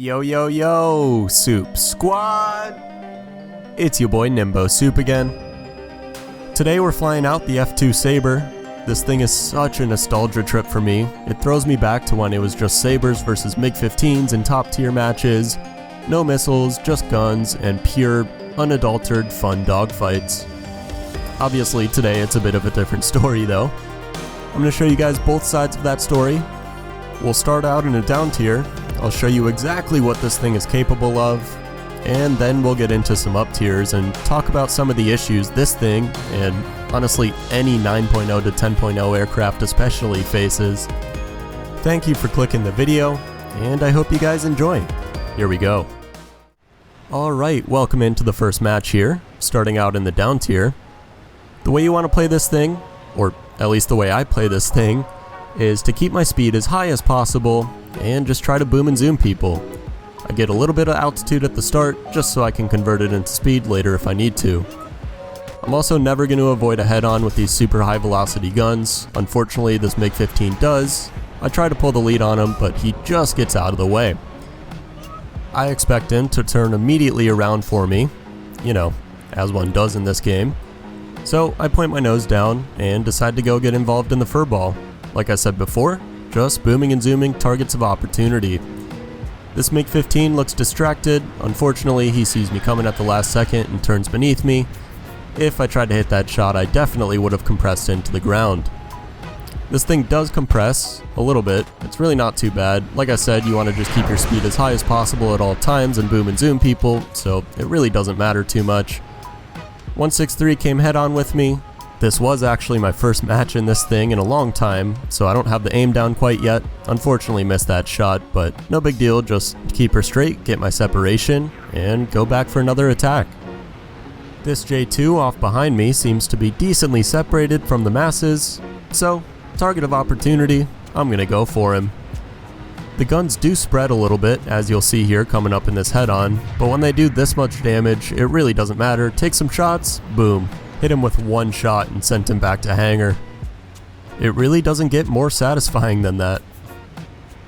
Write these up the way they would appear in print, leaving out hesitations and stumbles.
Yo, yo, yo, Soup Squad! It's your boy Nimbo Soup again. Today we're flying out the F2 Sabre. This thing is such a nostalgia trip for me. It throws me back to when it was just Sabres versus MiG-15s in top tier matches. No missiles, just guns, and pure, unadulterated fun dogfights. Obviously today it's a bit of a different story though. I'm going to show you guys both sides of that story. We'll start out in a down tier. I'll show you exactly what this thing is capable of, and then we'll get into some up tiers and talk about some of the issues this thing, and honestly any 9.0 to 10.0 aircraft especially, faces. Thank you for clicking the video, and I hope you guys enjoy. Here we go. Alright, welcome into the first match here, starting out in the down tier. The way you want to play this thing, or at least the way I play this thing, is to keep my speed as high as possible and just try to boom and zoom people. I get a little bit of altitude at the start just so I can convert it into speed later if I need to. I'm also never going to avoid a head-on with these super high velocity guns. Unfortunately this MiG-15 does. I try to pull the lead on him, but he just gets out of the way. I expect him to turn immediately around for me, you know, as one does in this game. So I point my nose down and decide to go get involved in the furball. Like I said before, just booming and zooming targets of opportunity. This MiG-15 looks distracted. Unfortunately, he sees me coming at the last second and turns beneath me. If I tried to hit that shot, I definitely would have compressed into the ground. This thing does compress a little bit. It's really not too bad. Like I said, you want to just keep your speed as high as possible at all times and boom and zoom people, so it really doesn't matter too much. 163 came head on with me. This was actually my first match in this thing in a long time, so I don't have the aim down quite yet. Unfortunately missed that shot, but no big deal, just keep her straight, get my separation, and go back for another attack. This J2 off behind me seems to be decently separated from the masses, so target of opportunity, I'm gonna go for him. The guns do spread a little bit, as you'll see here coming up in this head-on, but when they do this much damage, it really doesn't matter. Take some shots, boom. Hit him with one shot and sent him back to hangar. It really doesn't get more satisfying than that.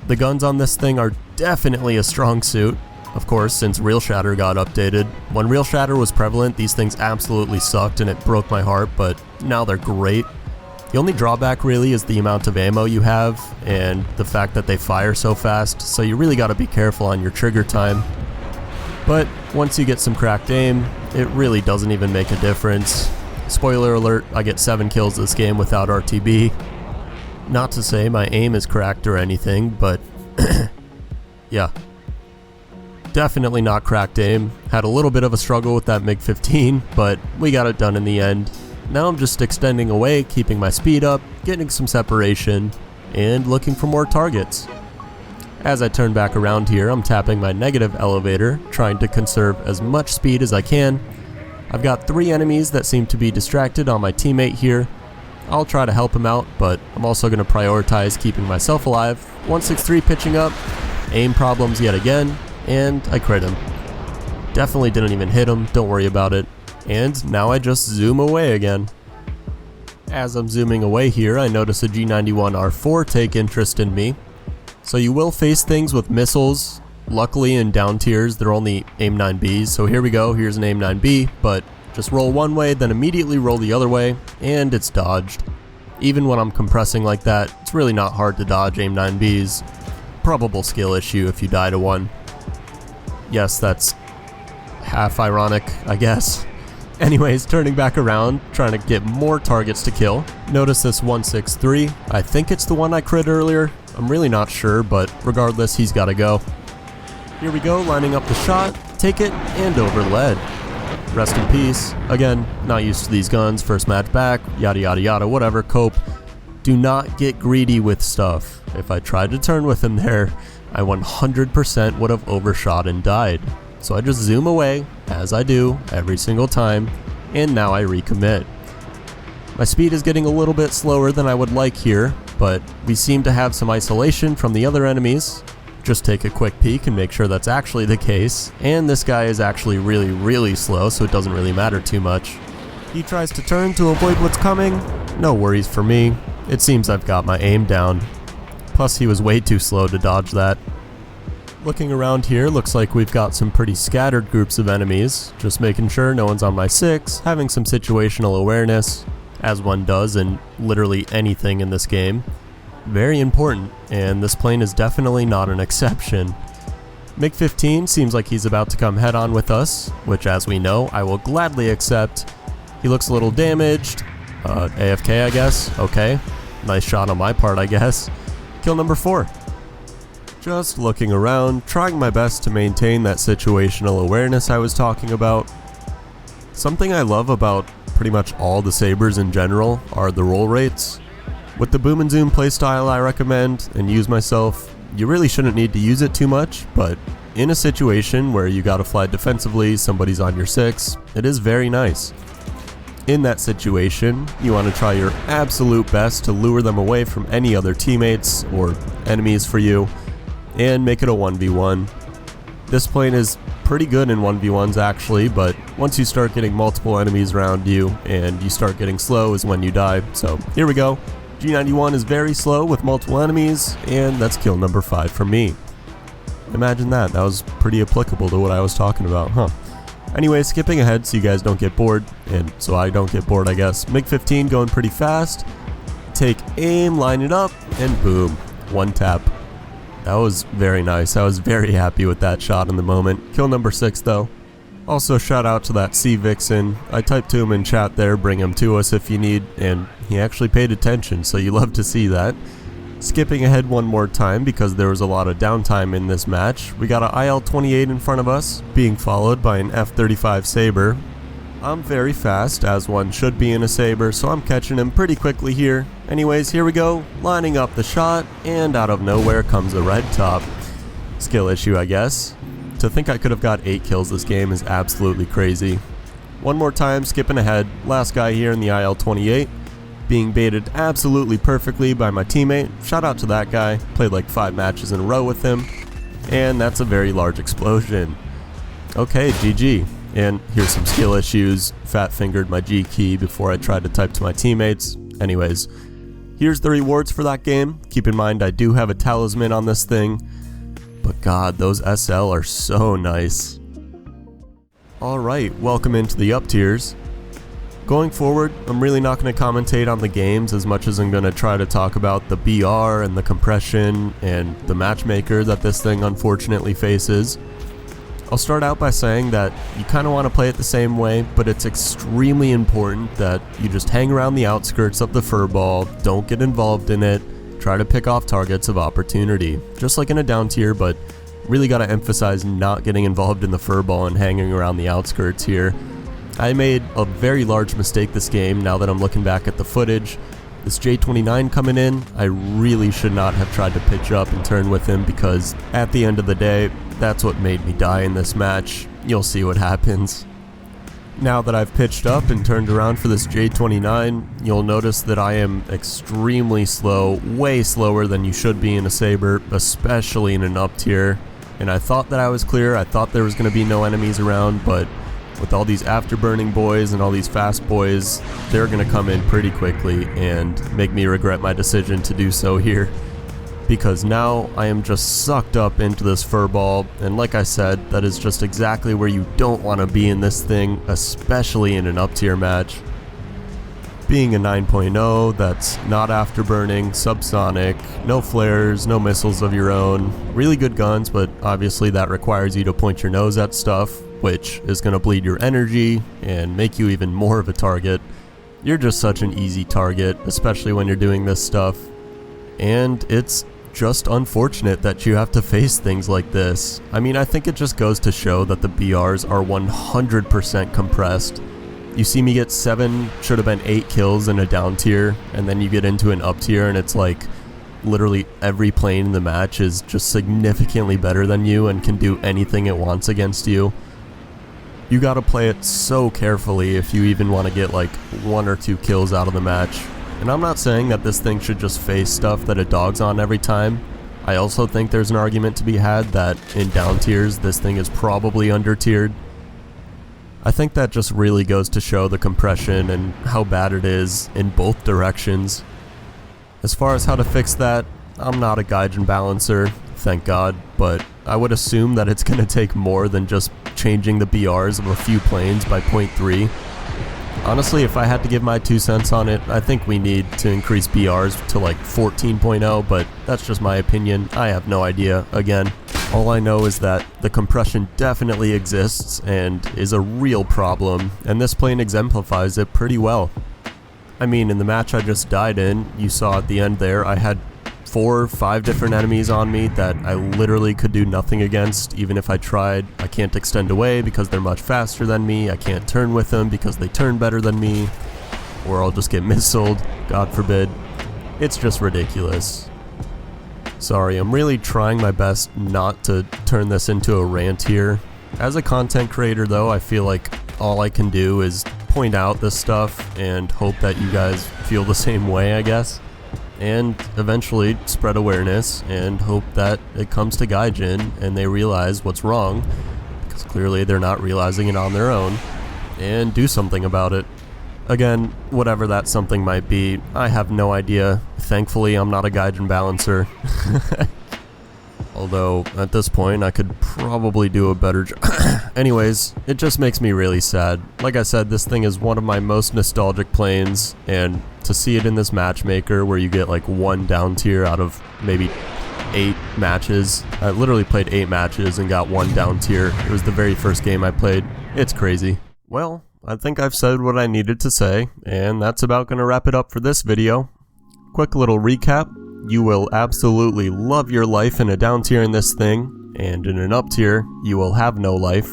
The guns on this thing are definitely a strong suit. Of course, since Real Shatter got updated. When Real Shatter was prevalent, these things absolutely sucked and it broke my heart, but now they're great. The only drawback really is the amount of ammo you have and the fact that they fire so fast, so you really gotta be careful on your trigger time. But once you get some cracked aim, it really doesn't even make a difference. Spoiler alert, I get 7 kills this game without RTB. Not to say my aim is cracked or anything, but yeah. Definitely not cracked aim. Had a little bit of a struggle with that MiG-15, but we got it done in the end. Now I'm just extending away, keeping my speed up, getting some separation, and looking for more targets. As I turn back around here, I'm tapping my negative elevator, trying to conserve as much speed as I can. I've got 3 enemies that seem to be distracted on my teammate here. I'll try to help him out, but I'm also going to prioritize keeping myself alive. 163 pitching up, aim problems yet again, and I crit him. Definitely didn't even hit him, don't worry about it. And now I just zoom away again. As I'm zooming away here, I notice a G91R4 take interest in me. So you will face things with missiles. Luckily in down tiers they're only aim 9Bs, so here we go, here's an aim 9B, but just roll one way, then immediately roll the other way, and it's dodged. Even when I'm compressing like that, it's really not hard to dodge aim 9Bs. Probable skill issue if you die to one. Yes, that's half ironic, I guess. Anyways, turning back around, trying to get more targets to kill. Notice this 163, I think it's the one I crit earlier. I'm really not sure, but regardless, he's gotta go. Here we go, lining up the shot, take it, and over lead. Rest in peace. Again, not used to these guns, first match back, yada yada yada, whatever, cope. Do not get greedy with stuff. If I tried to turn with him there, I 100% would have overshot and died. So I just zoom away, as I do, every single time, and now I recommit. My speed is getting a little bit slower than I would like here, but we seem to have some isolation from the other enemies. Just take a quick peek and make sure that's actually the case, and this guy is actually really slow, so it doesn't really matter too much. He tries to turn to avoid what's coming. No worries for me. It seems I've got my aim down. Plus he was way too slow to dodge that. Looking around here, looks like we've got some pretty scattered groups of enemies. Just making sure no one's on my 6, having some situational awareness, as one does in literally anything in this game. Very important, and this plane is definitely not an exception. MiG-15 seems like he's about to come head-on with us, which as we know, I will gladly accept. He looks a little damaged. AFK, I guess. Okay. Nice shot on my part, I guess. Kill number 4. Just looking around, trying my best to maintain that situational awareness I was talking about. Something I love about pretty much all the Sabres in general are the roll rates. With the boom and zoom playstyle I recommend and use myself, you really shouldn't need to use it too much, but in a situation where you gotta fly defensively, somebody's on your 6, it is very nice. In that situation, you want to try your absolute best to lure them away from any other teammates or enemies for you, and make it a 1v1. This plane is pretty good in 1v1s actually, but once you start getting multiple enemies around you and you start getting slow is when you die. So here we go. G91 is very slow with multiple enemies, and that's kill number 5 for me. Imagine that. That was pretty applicable to what I was talking about, huh? Anyway, skipping ahead so you guys don't get bored, and so I don't get bored I guess. MiG-15 going pretty fast. Take aim, line it up, and boom. One tap. That was very nice. I was very happy with that shot in the moment. Kill number 6 though. Also shout out to that C Vixen. I typed to him in chat there, bring him to us if you need, and he actually paid attention, so you love to see that. Skipping ahead one more time because there was a lot of downtime in this match. We got an IL-28 in front of us, being followed by an F-35 Sabre. I'm very fast, as one should be in a Sabre, so I'm catching him pretty quickly here. Anyways, here we go, lining up the shot, and out of nowhere comes a red top. Skill issue, I guess. To think I could have got 8 kills this game is absolutely crazy. One more time, skipping ahead, last guy here in the IL-28. Being baited absolutely perfectly by my teammate. Shout out to that guy, played like 5 matches in a row with him. And that's a very large explosion. Okay, GG. And here's some skill issues. Fat fingered my G key before I tried to type to my teammates. Anyways, here's the rewards for that game. Keep in mind I do have a talisman on this thing. But god, those SL are so nice. Alright, welcome into the up tiers. Going forward, I'm really not going to commentate on the games as much as I'm going to try to talk about the BR and the compression and the matchmaker that this thing unfortunately faces. I'll start out by saying that you kind of want to play it the same way, but it's extremely important that you just hang around the outskirts of the furball, don't get involved in it, try to pick off targets of opportunity, just like in a down tier, but really got to emphasize not getting involved in the furball and hanging around the outskirts here. I made a very large mistake this game now that I'm looking back at the footage. This J29 coming in, I really should not have tried to pitch up and turn with him because at the end of the day, that's what made me die in this match. You'll see what happens. Now that I've pitched up and turned around for this J29, you'll notice that I am extremely slow, way slower than you should be in a Sabre, especially in an up tier. And I thought that I was clear, I thought there was going to be no enemies around, but with all these afterburning boys and all these fast boys, they're going to come in pretty quickly and make me regret my decision to do so here. Because now I am just sucked up into this furball, and like I said, that is just exactly where you don't want to be in this thing, especially in an up tier match. Being a 9.0 that's not afterburning, subsonic, no flares, no missiles of your own, really good guns, but obviously that requires you to point your nose at stuff, which is going to bleed your energy and make you even more of a target. You're just such an easy target, especially when you're doing this stuff. And it's just unfortunate that you have to face things like this. I mean, I think it just goes to show that the BRs are 100% compressed. You see me get 7, should have been 8 kills in a down tier, and then you get into an up tier and it's like literally every plane in the match is just significantly better than you and can do anything it wants against you. You gotta play it so carefully if you even want to get like 1 or 2 kills out of the match. And I'm not saying that this thing should just face stuff that a dog's on every time. I also think there's an argument to be had that in down tiers this thing is probably under tiered. I think that just really goes to show the compression and how bad it is in both directions. As far as how to fix that, I'm not a Gaijin balancer, thank God, but I would assume that it's going to take more than just changing the BRs of a few planes by 0.3. Honestly, if I had to give my 2 cents on it, I think we need to increase BRs to like 14.0, but that's just my opinion. I have no idea. Again, all I know is that the compression definitely exists and is a real problem, and this plane exemplifies it pretty well. I mean, in the match I just died in, you saw at the end there, I had 4 or 5 different enemies on me that I literally could do nothing against, even if I tried. I can't extend away because they're much faster than me, I can't turn with them because they turn better than me, or I'll just get missiled, God forbid. It's just ridiculous. Sorry, I'm really trying my best not to turn this into a rant here. As a content creator though, I feel like all I can do is point out this stuff and hope that you guys feel the same way, I guess. And eventually spread awareness and hope that it comes to Gaijin and they realize what's wrong, because clearly they're not realizing it on their own, and do something about it. Again, whatever that something might be, I have no idea. Thankfully, I'm not a Gaijin balancer. Although, at this point, I could probably do a better job. Anyways, it just makes me really sad. Like I said, this thing is one of my most nostalgic planes, and to see it in this matchmaker where you get like 1 down tier out of maybe 8 matches. I literally played 8 matches and got 1 down tier. It was the very first game I played. It's crazy. Well, I think I've said what I needed to say, and that's about going to wrap it up for this video. Quick little recap. You will absolutely love your life in a down tier in this thing, and in an up tier, you will have no life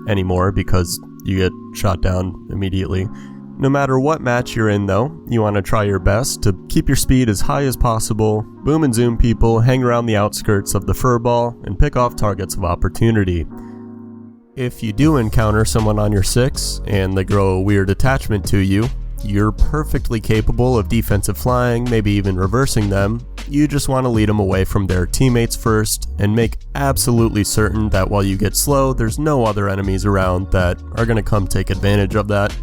anymore because you get shot down immediately. No matter what match you're in though, you want to try your best to keep your speed as high as possible, boom and zoom people, hang around the outskirts of the furball, and pick off targets of opportunity. If you do encounter someone on your 6 and they grow a weird attachment to you, you're perfectly capable of defensive flying, maybe even reversing them. You just want to lead them away from their teammates first and make absolutely certain that while you get slow, there's no other enemies around that are going to come take advantage of that.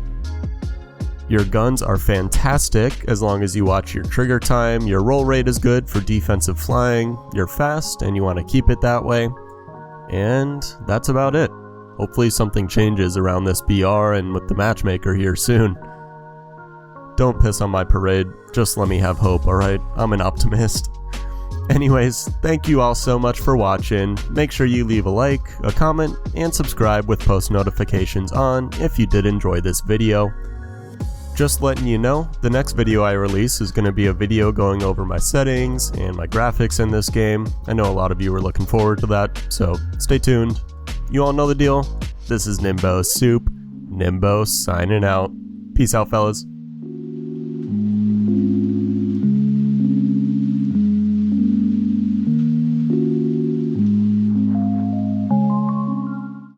Your guns are fantastic as long as you watch your trigger time, your roll rate is good for defensive flying, you're fast and you want to keep it that way, and that's about it. Hopefully something changes around this BR and with the matchmaker here soon. Don't piss on my parade, just let me have hope, alright? I'm an optimist. Anyways, thank you all so much for watching. Make sure you leave a like, a comment, and subscribe with post notifications on if you did enjoy this video. Just letting you know, the next video I release is going to be a video going over my settings and my graphics in this game. I know a lot of you are looking forward to that, so stay tuned. You all know the deal. This is Nimbo Soup. Nimbo signing out. Peace out, fellas.